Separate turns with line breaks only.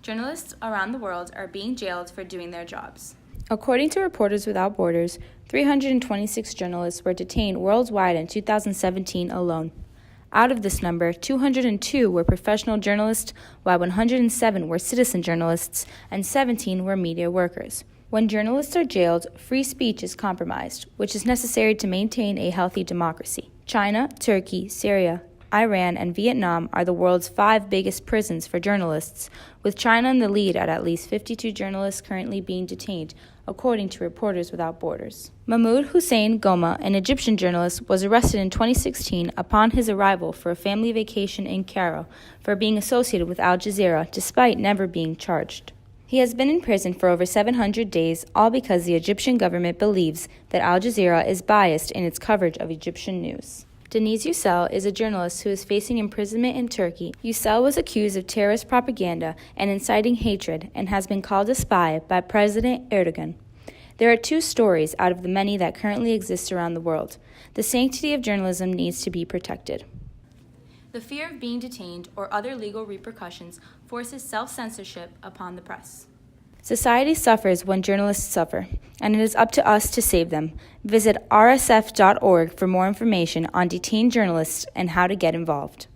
Journalists around the world are being jailed for doing their jobs.
According to Reporters Without Borders, 326 journalists were detained worldwide in 2017 alone. Out of this number, 202 were professional journalists, while 107 were citizen journalists, and 17 were media workers. When journalists are jailed, free speech is compromised, which is necessary to maintain a healthy democracy. China, Turkey, Syria, Iran, and Vietnam are the world's 5 biggest prisons for journalists, with China in the lead at least 52 journalists currently being detained, according to Reporters Without Borders. Mahmoud Hussein Goma, an Egyptian journalist, was arrested in 2016 upon his arrival for a family vacation in Cairo for being associated with Al Jazeera, despite never being charged. He has been in prison for over 700 days, all because the Egyptian government believes that Al Jazeera is biased in its coverage of Egyptian news. Deniz Yücel is a journalist who is facing imprisonment in Turkey. Yücel was accused of terrorist propaganda and inciting hatred and has been called a spy by President Erdogan. There are 2 stories out of the many that currently exist around the world. The sanctity of journalism needs to be protected.
The fear of being detained or other legal repercussions forces self-censorship upon the press.
Society suffers when journalists suffer, and it is up to us to save them. Visit rsf.org for more information on detained journalists and how to get involved.